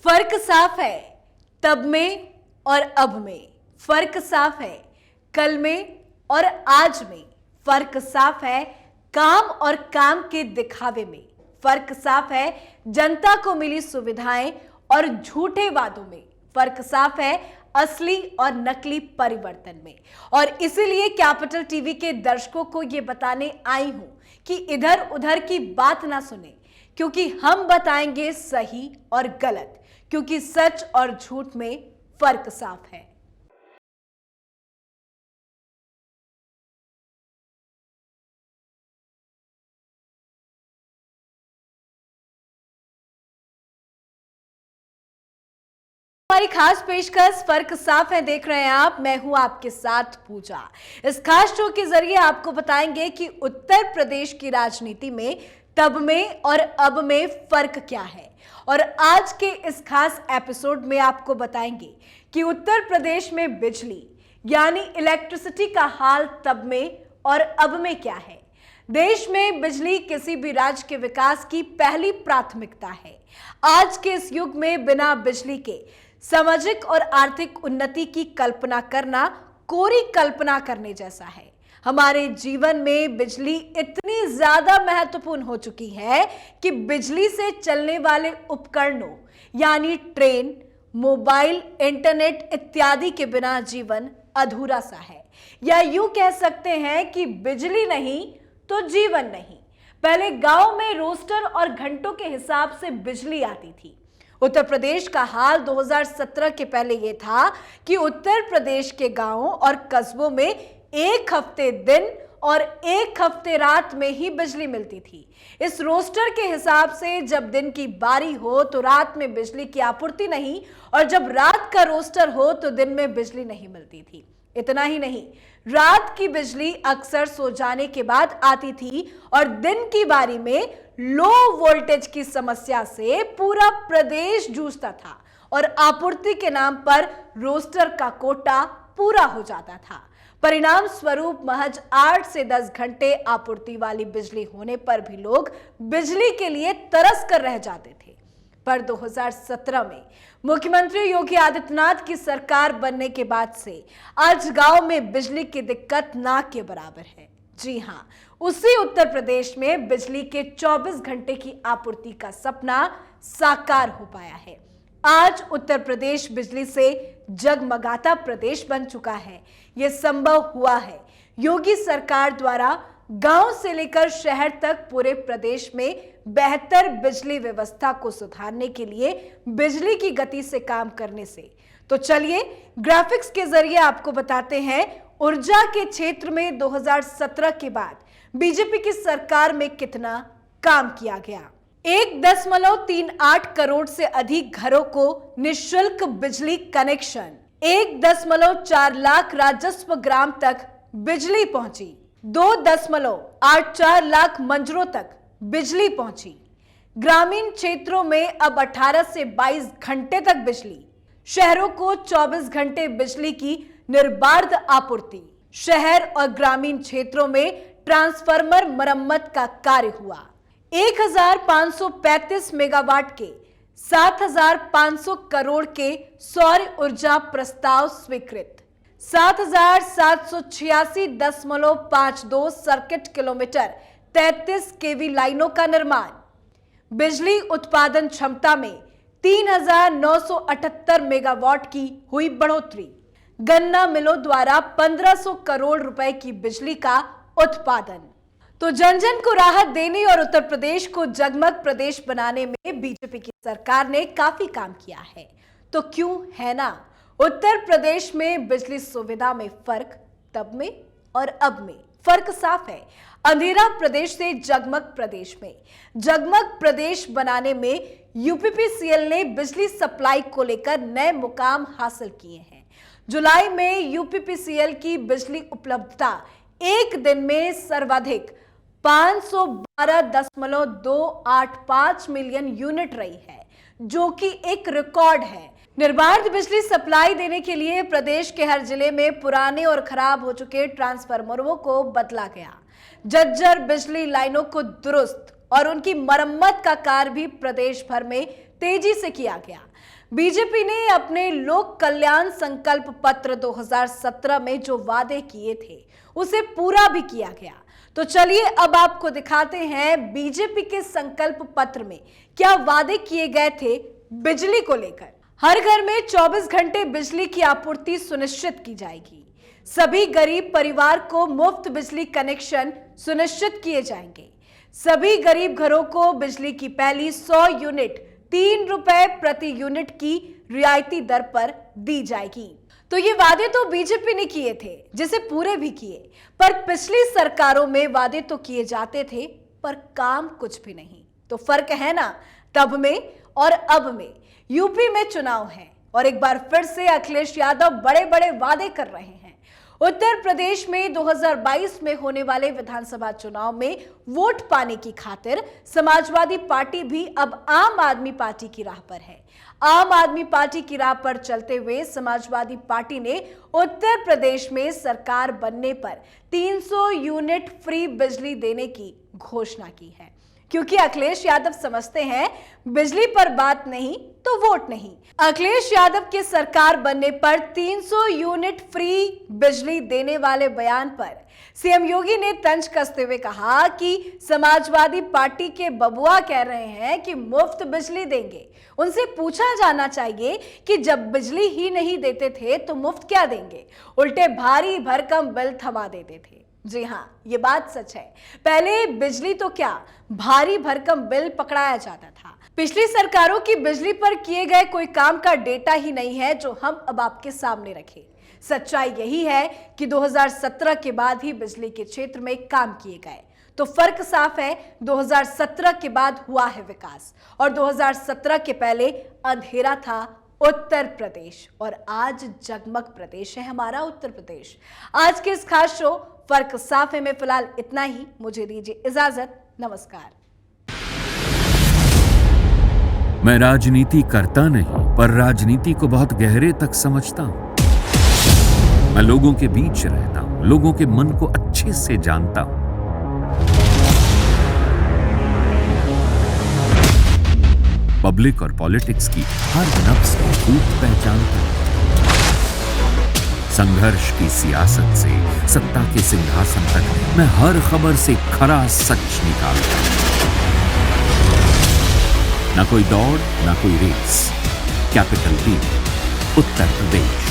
फर्क साफ है तब में और अब में, फर्क साफ है कल में और आज में, फर्क साफ है काम और काम के दिखावे में, फर्क साफ है जनता को मिली सुविधाएं और झूठे वादों में, फर्क साफ है असली और नकली परिवर्तन में। और इसीलिए कैपिटल टीवी के दर्शकों को यह बताने आई हूं कि इधर उधर की बात ना सुने, क्योंकि हम बताएंगे सही और गलत, क्योंकि सच और झूठ में फर्क साफ है। हमारी खास पेशकश फर्क साफ है देख रहे हैं आप। मैं हूं आपके साथ पूजा। इस खास शो के जरिए आपको बताएंगे कि उत्तर प्रदेश की राजनीति में तब में और अब में फर्क क्या है। और आज के इस खास एपिसोड में आपको बताएंगे कि उत्तर प्रदेश में बिजली यानी इलेक्ट्रिसिटी का हाल तब में और अब में क्या है। देश में बिजली किसी भी राज्य के विकास की पहली प्राथमिकता है। आज के इस युग में बिना बिजली के सामाजिक और आर्थिक उन्नति की कल्पना करना कोरी कल्पना करने जैसा है। हमारे जीवन में बिजली इतनी ज्यादा महत्वपूर्ण हो चुकी है कि बिजली से चलने वाले उपकरणों यानी ट्रेन, मोबाइल, इंटरनेट इत्यादि के बिना जीवन अधूरा सा है। या यूं कह सकते हैं कि बिजली नहीं तो जीवन नहीं। पहले गांव में रोस्टर और घंटों के हिसाब से बिजली आती थी। उत्तर प्रदेश का हाल 2017 के पहले यह था कि उत्तर प्रदेश के गांवों और कस्बों में एक हफ्ते दिन और एक हफ्ते रात में ही बिजली मिलती थी। इस रोस्टर के हिसाब से जब दिन की बारी हो तो रात में बिजली की आपूर्ति नहीं, और जब रात का रोस्टर हो तो दिन में बिजली नहीं मिलती थी। इतना ही नहीं, रात की बिजली अक्सर सो जाने के बाद आती थी और दिन की बारी में लो वोल्टेज की समस्या से पूरा प्रदेश जूझता था और आपूर्ति के नाम पर रोस्टर का कोटा पूरा हो जाता था। परिणाम स्वरूप महज 8 से 10 घंटे आपूर्ति वाली बिजली होने पर भी लोग बिजली के लिए तरस कर रह जाते थे। पर 2017 में मुख्यमंत्री योगी आदित्यनाथ की सरकार बनने के बाद से आज गांव में बिजली की दिक्कत ना के बराबर है। जी हां, उसी उत्तर प्रदेश में बिजली के 24 घंटे की आपूर्ति का सपना साकार हो पाया है। आज उत्तर प्रदेश बिजली से जगमगाता प्रदेश बन चुका है। यह संभव हुआ है योगी सरकार द्वारा गांव से लेकर शहर तक पूरे प्रदेश में बेहतर बिजली व्यवस्था को सुधारने के लिए बिजली की गति से काम करने से। तो चलिए ग्राफिक्स के जरिए आपको बताते हैं ऊर्जा के क्षेत्र में 2017 के बाद बीजेपी की सरकार में कितना काम किया गया। 1.38 करोड़ से अधिक घरों को निःशुल्क बिजली कनेक्शन, 1.4 लाख राजस्व ग्राम तक बिजली पहुंची, 2.84 लाख मंजरों तक बिजली पहुंची। ग्रामीण क्षेत्रों में अब 18 से 22 घंटे तक बिजली, शहरों को 24 घंटे बिजली की निर्बाध आपूर्ति। शहर और ग्रामीण क्षेत्रों में ट्रांसफार्मर मरम्मत का कार्य हुआ। 1535 मेगावाट के 7500 करोड़ के सौर ऊर्जा प्रस्ताव स्वीकृत, 7786.52 सर्किट किलोमीटर 33 केवी लाइनों का निर्माण। बिजली उत्पादन क्षमता में 3978 मेगावाट की हुई बढ़ोतरी। गन्ना मिलों द्वारा 1500 करोड़ रुपए की बिजली का उत्पादन। तो जन जन को राहत देने और उत्तर प्रदेश को जगमग प्रदेश बनाने में बीजेपी की सरकार ने काफी काम किया है। तो क्यों है ना उत्तर प्रदेश में बिजली सुविधा में फर्क तब में और अब में फर्क साफ है। अंधेरा प्रदेश से जगमग प्रदेश में, जगमग प्रदेश बनाने में यूपीपीसीएल ने बिजली सप्लाई को लेकर नए मुकाम हासिल किए हैं। जुलाई में यूपीपीसीएल की बिजली उपलब्धता एक दिन में सर्वाधिक 512.285 मिलियन यूनिट रही है, जो कि एक रिकॉर्ड है। निर्बाध बिजली सप्लाई देने के लिए प्रदेश के हर जिले में पुराने और खराब हो चुके ट्रांसफार्मरों को बदला गया। जर्जर बिजली लाइनों को दुरुस्त और उनकी मरम्मत का कार्य भी प्रदेश भर में तेजी से किया गया। बीजेपी ने अपने लोक कल्याण संकल्प पत्र 2017 में जो वादे किए थे उसे पूरा भी किया गया। तो चलिए अब आपको दिखाते हैं बीजेपी के संकल्प पत्र में क्या वादे किए गए थे बिजली को लेकर। हर घर में 24 घंटे बिजली की आपूर्ति सुनिश्चित की जाएगी। सभी गरीब परिवार को मुफ्त बिजली कनेक्शन सुनिश्चित किए जाएंगे। सभी गरीब घरों को बिजली की पहली 100 यूनिट 3 रुपए प्रति यूनिट की रियायती दर पर दी जाएगी। तो ये वादे तो बीजेपी ने किए थे, जिसे पूरे भी किए, पर पिछली सरकारों में वादे तो किए जाते थे पर काम कुछ भी नहीं। तो फर्क है ना तब में और अब में। यूपी में चुनाव है और एक बार फिर से अखिलेश यादव बड़े बड़े वादे कर रहे हैं। उत्तर प्रदेश में 2022 में होने वाले विधानसभा चुनाव में वोट पाने की खातिर समाजवादी पार्टी भी अब आम आदमी पार्टी की राह पर है। आम आदमी पार्टी की राह पर चलते हुए समाजवादी पार्टी ने उत्तर प्रदेश में सरकार बनने पर 300 यूनिट फ्री बिजली देने की घोषणा की है, क्योंकि अखिलेश यादव समझते हैं बिजली पर बात नहीं तो वोट नहीं। अखिलेश यादव की सरकार बनने पर 300 यूनिट फ्री बिजली देने वाले बयान पर सीएम योगी ने तंज कसते हुए कहा कि समाजवादी पार्टी के बबुआ कह रहे हैं कि मुफ्त बिजली देंगे। उनसे पूछा जाना चाहिए कि जब बिजली ही नहीं देते थे तो मुफ्त क्या देंगे, उल्टे भारी भरकम बिल थमा देते थे। जी हां, ये बात सच है। पहले बिजली तो क्या भारी भरकम बिल पकड़ाया जाता था। पिछली सरकारों की बिजली पर किए गए कोई काम का डेटा ही नहीं है जो हम अब आपके सामने रखें। सच्चाई यही है कि 2017 के बाद ही बिजली के क्षेत्र में काम किए गए। तो फर्क साफ है, 2017 के बाद हुआ है विकास और 2017 के पहले अंधेरा था उत्तर प्रदेश और आज जगमग प्रदेश है हमारा उत्तर प्रदेश। आज के इस खास शो फर्क साफ है में फिलहाल इतना ही। मुझे दीजिए इजाजत, नमस्कार। मैं राजनीति करता नहीं पर राजनीति को बहुत गहरे तक समझता हूं। मैं लोगों के बीच रहता हूं, लोगों के मन को अच्छे से जानता हूं। पब्लिक और पॉलिटिक्स की हर नब्ज को खूब पहचानता हूं। संघर्ष की सियासत से सत्ता के सिंहासन तक मैं हर खबर से खरा सच निकालता हूं। ना कोई दौड़, ना कोई race. Capital B, Uttar Pradesh.